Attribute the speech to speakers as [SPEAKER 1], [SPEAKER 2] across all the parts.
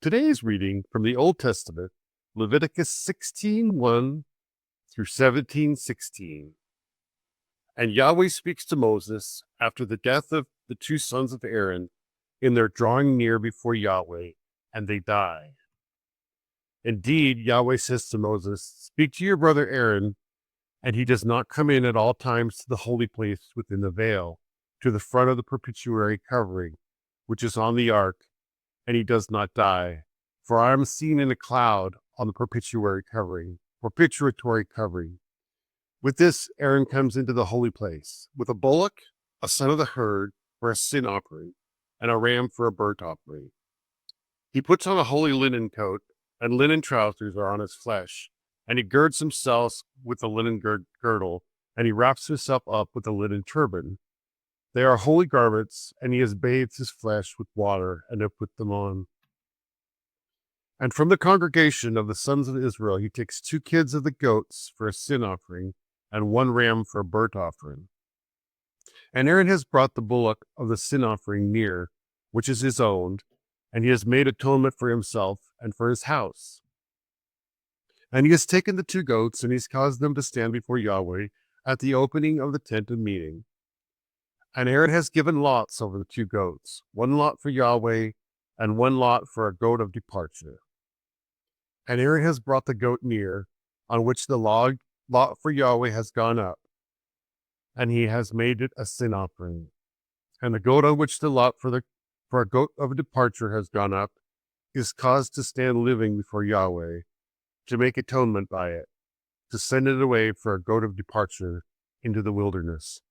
[SPEAKER 1] Today's reading from the Old Testament, Leviticus 16:1 through 17:16. And Yahweh speaks to Moses after the death of the two sons of Aaron in their drawing near before Yahweh, and they die. Indeed, Yahweh says to Moses, "Speak to your brother Aaron, and he does not come in at all times to the holy place within the veil, to the front of the propitiatory covering, which is on the ark, and he does not die. For I am seen in a cloud on the propitiatory covering. With this, Aaron comes into the holy place, with a bullock, a son of the herd, for a sin offering, and a ram for a burnt offering. He puts on a holy linen coat, and linen trousers are on his flesh, and he girds himself with a linen girdle, and he wraps himself up with a linen turban. They are holy garments, and he has bathed his flesh with water, and has put them on. And from the congregation of the sons of Israel, he takes 2 kids of the goats for a sin offering, and 1 ram for a burnt offering. And Aaron has brought the bullock of the sin offering near, which is his own, and he has made atonement for himself and for his house. And he has taken the 2 goats, and he's caused them to stand before Yahweh at the opening of the tent of meeting. And Aaron has given lots over the 2 goats, 1 lot for Yahweh, and 1 lot for a goat of departure. And Aaron has brought the goat near, on which the lot for Yahweh has gone up, and he has made it a sin offering. And the goat on which the lot for a goat of departure has gone up is caused to stand living before Yahweh, to make atonement by it, to send it away for a goat of departure into the wilderness.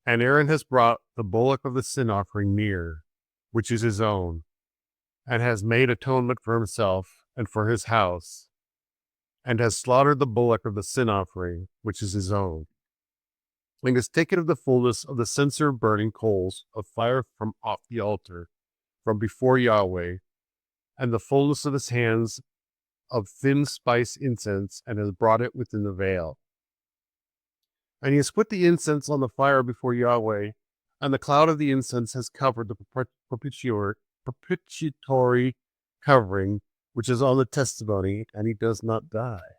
[SPEAKER 1] And Aaron has brought the bullock of the sin offering near, which is his own, and has made atonement for himself and for his house, and has slaughtered the bullock of the sin offering, which is his own, and has taken of the fullness of the censer of burning coals of fire from off the altar, from before Yahweh, and the fullness of his hands of thin spice incense, and has brought it within the veil. And he has put the incense on the fire before Yahweh, and the cloud of the incense has covered the propitiatory covering, which is on the testimony, and he does not die.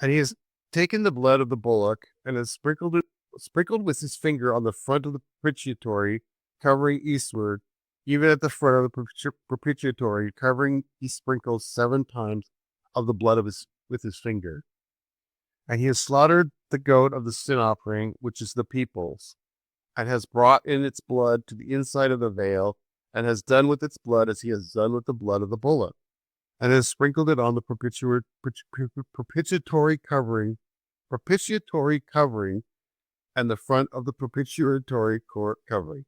[SPEAKER 1] And he has taken the blood of the bullock, and has sprinkled with his finger on the front of the propitiatory covering eastward, even at the front of the propitiatory covering. He sprinkles 7 times of the blood with his finger. And he has slaughtered the goat of the sin offering, which is the people's, and has brought in its blood to the inside of the veil, and has done with its blood as he has done with the blood of the bullock, and has sprinkled it on the propitiatory covering, and the front of the propitiatory covering.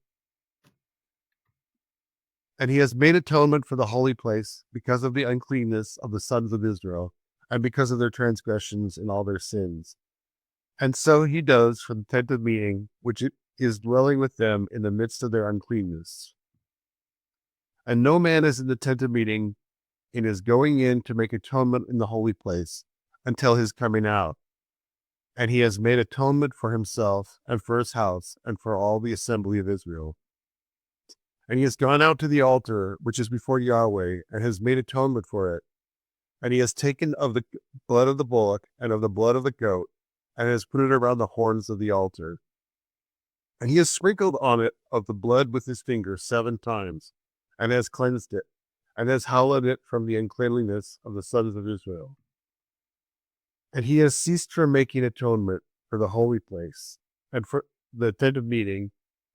[SPEAKER 1] And he has made atonement for the holy place because of the uncleanness of the sons of Israel, and because of their transgressions and all their sins. And so he does for the tent of meeting, which is dwelling with them in the midst of their uncleanness. And no man is in the tent of meeting in his going in to make atonement in the holy place until his coming out. And he has made atonement for himself and for his house and for all the assembly of Israel. And he has gone out to the altar, which is before Yahweh, and has made atonement for it. And he has taken of the blood of the bullock and of the blood of the goat, and has put it around the horns of the altar. And he has sprinkled on it of the blood with his finger 7 times, and has cleansed it, and has hallowed it from the uncleanliness of the sons of Israel. And he has ceased from making atonement for the holy place, and for the tent of meeting,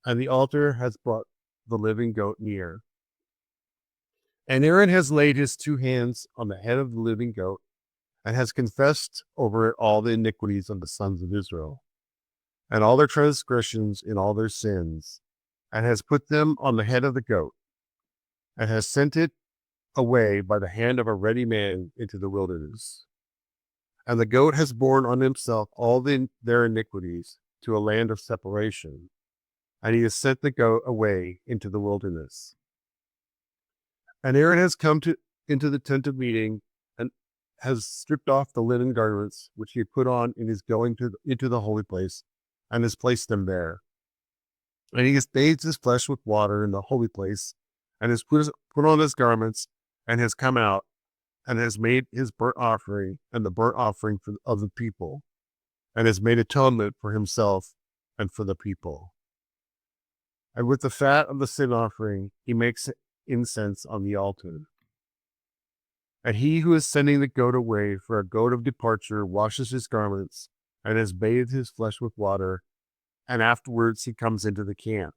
[SPEAKER 1] and the altar has brought the living goat near. And Aaron has laid his 2 hands on the head of the living goat, and has confessed over it all the iniquities of the sons of Israel, and all their transgressions in all their sins, and has put them on the head of the goat, and has sent it away by the hand of a ready man into the wilderness. And the goat has borne on himself all their iniquities to a land of separation, and he has sent the goat away into the wilderness. And Aaron has come into the tent of meeting, and has stripped off the linen garments which he had put on in his going into the holy place, and has placed them there. And he has bathed his flesh with water in the holy place, and has put on his garments, and has come out, and has made his burnt offering and the burnt offering of the people, and has made atonement for himself and for the people. And with the fat of the sin offering, he makes incense on the altar. And he who is sending the goat away for a goat of departure washes his garments, and has bathed his flesh with water, and afterwards he comes into the camp.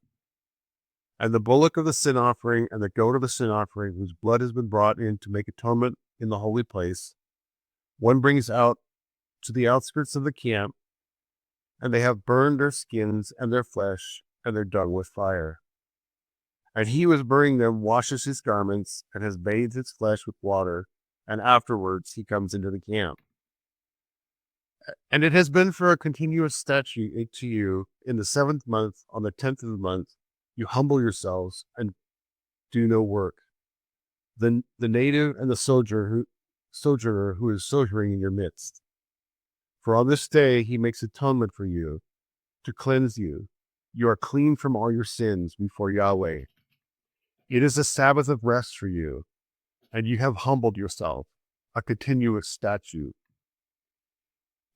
[SPEAKER 1] And the bullock of the sin offering and the goat of the sin offering, whose blood has been brought in to make atonement in the holy place, one brings out to the outskirts of the camp, and they have burned their skins and their flesh and their dung with fire. And he who is burning them washes his garments and has bathed his flesh with water, and afterwards he comes into the camp. And it has been for a continuous statute to you in the 7th month, on the 10th of the month, you humble yourselves and do no work. The native and the sojourner who is sojourning in your midst. For on this day he makes atonement for you, to cleanse you. You are clean from all your sins before Yahweh. It is a Sabbath of rest for you, and you have humbled yourself, a continuous statute.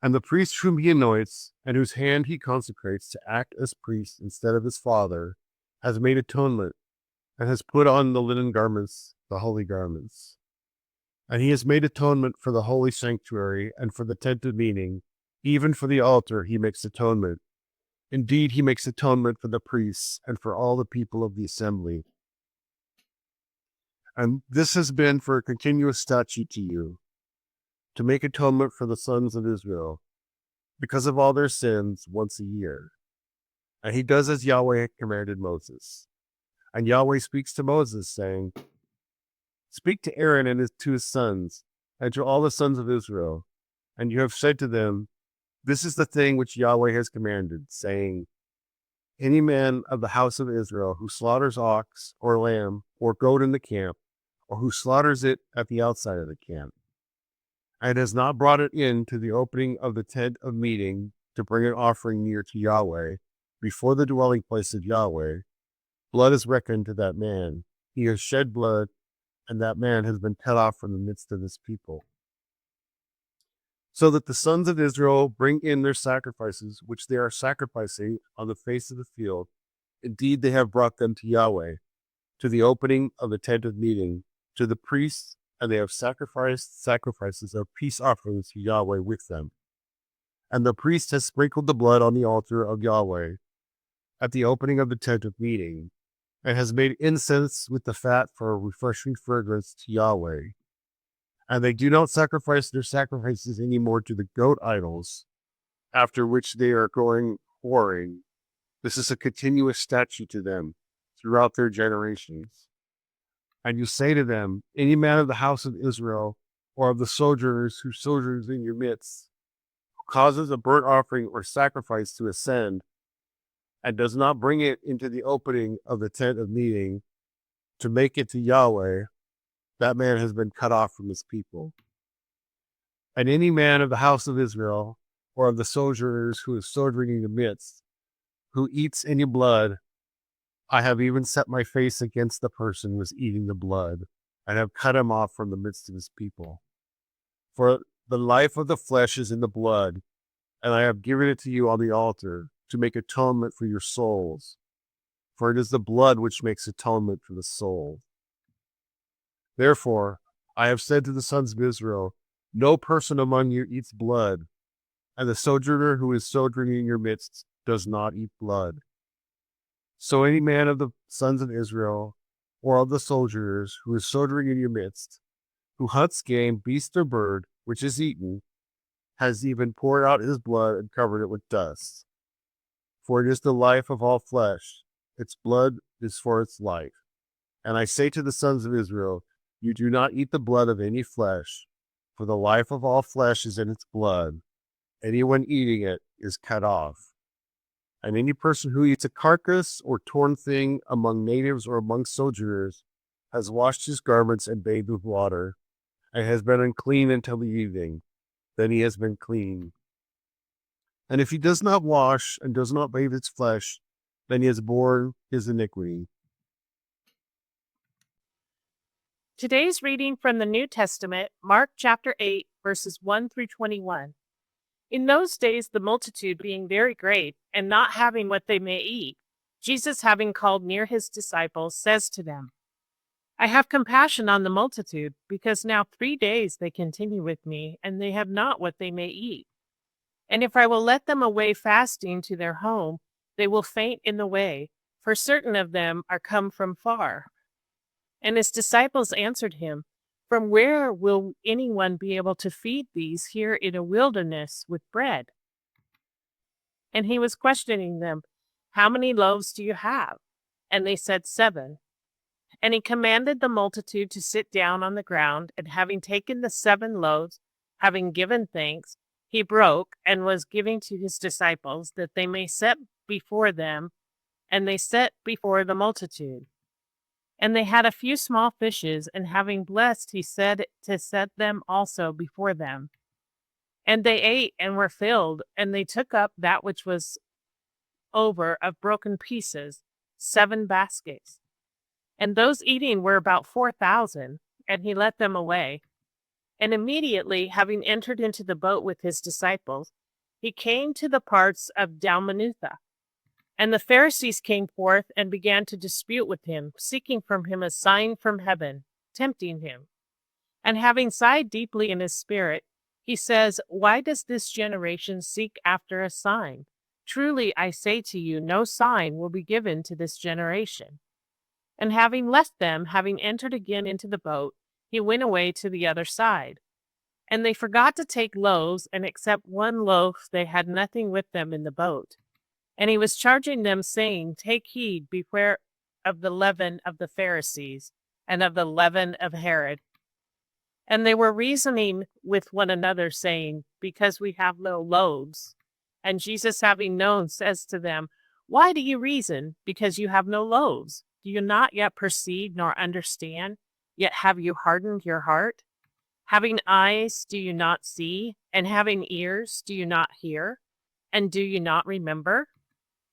[SPEAKER 1] And the priest whom he anoints, and whose hand he consecrates to act as priest instead of his father, has made atonement, and has put on the linen garments, the holy garments. And he has made atonement for the holy sanctuary, and for the tent of meeting, even for the altar he makes atonement. Indeed, he makes atonement for the priests, and for all the people of the assembly. And this has been for a continuous statute to you, to make atonement for the sons of Israel, because of all their sins once a year. And he does as Yahweh had commanded Moses. And Yahweh speaks to Moses, saying, Speak to Aaron and to his sons, and to all the sons of Israel. And you have said to them, This is the thing which Yahweh has commanded, saying, Any man of the house of Israel who slaughters ox or lamb or goat in the camp, or who slaughters it at the outside of the camp, and has not brought it in to the opening of the tent of meeting to bring an offering near to Yahweh, before the dwelling place of Yahweh, blood is reckoned to that man. He has shed blood, and that man has been cut off from the midst of his people. So that the sons of Israel bring in their sacrifices, which they are sacrificing on the face of the field. Indeed, they have brought them to Yahweh, to the opening of the tent of meeting, to the priests, and they have sacrificed sacrifices of peace offerings to Yahweh with them. And the priest has sprinkled the blood on the altar of Yahweh at the opening of the tent of meeting, and has made incense with the fat for a refreshing fragrance to Yahweh. And they do not sacrifice their sacrifices any more to the goat idols, after which they are going whoring. This is a continuous statute to them throughout their generations. And you say to them, Any man of the house of Israel, or of the sojourners who sojourns in your midst, who causes a burnt offering or sacrifice to ascend, and does not bring it into the opening of the tent of meeting to make it to Yahweh, that man has been cut off from his people. And any man of the house of Israel, or of the sojourners who is sojourning in the midst, who eats any blood, I have even set my face against the person who is eating the blood, and have cut him off from the midst of his people. For the life of the flesh is in the blood, and I have given it to you on the altar, to make atonement for your souls. For it is the blood which makes atonement for the soul. Therefore, I have said to the sons of Israel, No person among you eats blood, and the sojourner who is sojourning in your midst does not eat blood. So any man of the sons of Israel, or of the sojourners who is sojourning in your midst, who hunts game, beast, or bird, which is eaten, has even poured out his blood and covered it with dust. For it is the life of all flesh, its blood is for its life. And I say to the sons of Israel, You do not eat the blood of any flesh, for the life of all flesh is in its blood. Anyone eating it is cut off. And any person who eats a carcass or torn thing among natives or among sojourners has washed his garments and bathed with water, and has been unclean until the evening. Then he has been clean. And if he does not wash and does not bathe its flesh, then he has borne his iniquity.
[SPEAKER 2] Today's reading from the New Testament, Mark chapter 8, verses 1 through 21. In those days, the multitude being very great, and not having what they may eat, Jesus, having called near his disciples, says to them, I have compassion on the multitude, because now 3 days they continue with me, and they have not what they may eat. And if I will let them away fasting to their home, they will faint in the way, for certain of them are come from far. And his disciples answered him, From where will anyone be able to feed these here in a wilderness with bread? And he was questioning them, How many loaves do you have? And they said, 7. And he commanded the multitude to sit down on the ground, and having taken the 7 loaves, having given thanks, he broke and was giving to his disciples that they may set before them, and they set before the multitude. And they had a few small fishes, and having blessed, he said to set them also before them. And they ate and were filled, and they took up that which was over of broken pieces, 7 baskets. And those eating were about 4,000, and he let them away. And immediately, having entered into the boat with his disciples, he came to the parts of Dalmanutha. And the Pharisees came forth and began to dispute with him, seeking from him a sign from heaven, tempting him. And having sighed deeply in his spirit, he says, Why does this generation seek after a sign? Truly I say to you, no sign will be given to this generation. And having left them, having entered again into the boat, he went away to the other side. And they forgot to take loaves, and except 1 loaf they had nothing with them in the boat. And he was charging them, saying, Take heed, beware of the leaven of the Pharisees, and of the leaven of Herod. And they were reasoning with one another, saying, Because we have no loaves. And Jesus, having known, says to them, Why do you reason? Because you have no loaves. Do you not yet perceive nor understand? Yet have you hardened your heart? Having eyes, do you not see? And having ears, do you not hear? And do you not remember?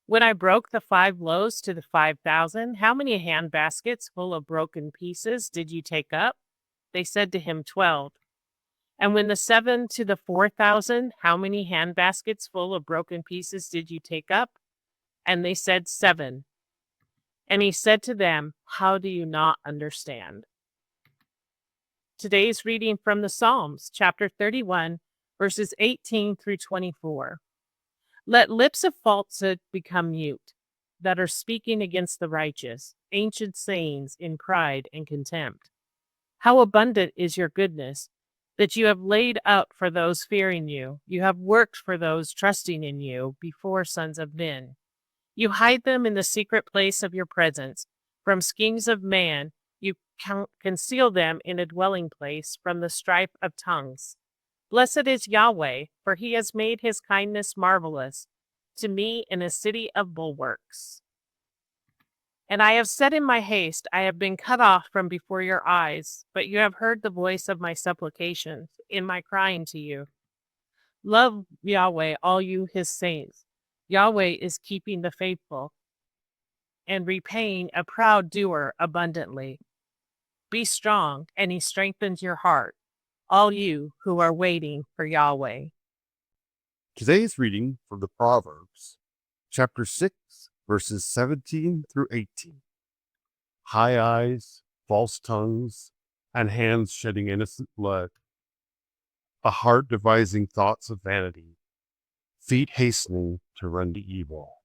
[SPEAKER 2] When I broke the 5 loaves to the 5,000, how many hand baskets full of broken pieces did you take up? They said to him, 12. And when the 7 to the 4,000, how many hand baskets full of broken pieces did you take up? And they said, 7. And he said to them, How do you not understand? Today's reading from the Psalms, chapter 31, verses 18 through 24. Let lips of falsehood become mute, that are speaking against the righteous, ancient sayings in pride and contempt. How abundant is your goodness, that you have laid up for those fearing you. You have worked for those trusting in you before sons of men. You hide them in the secret place of your presence. From schemes of man, you conceal them in a dwelling place from the strife of tongues. Blessed is Yahweh, for he has made his kindness marvelous to me in a city of bulwarks. And I have said in my haste, I have been cut off from before your eyes, but you have heard the voice of my supplications in my crying to you. Love Yahweh, all you his saints. Yahweh is keeping the faithful and repaying a proud doer abundantly. Be strong, and he strengthens your heart, all you who are waiting for Yahweh.
[SPEAKER 1] Today's reading from the Proverbs, chapter 6, verses 17 through 18. High eyes, false tongues, and hands shedding innocent blood. A heart devising thoughts of vanity, feet hastening to run to evil.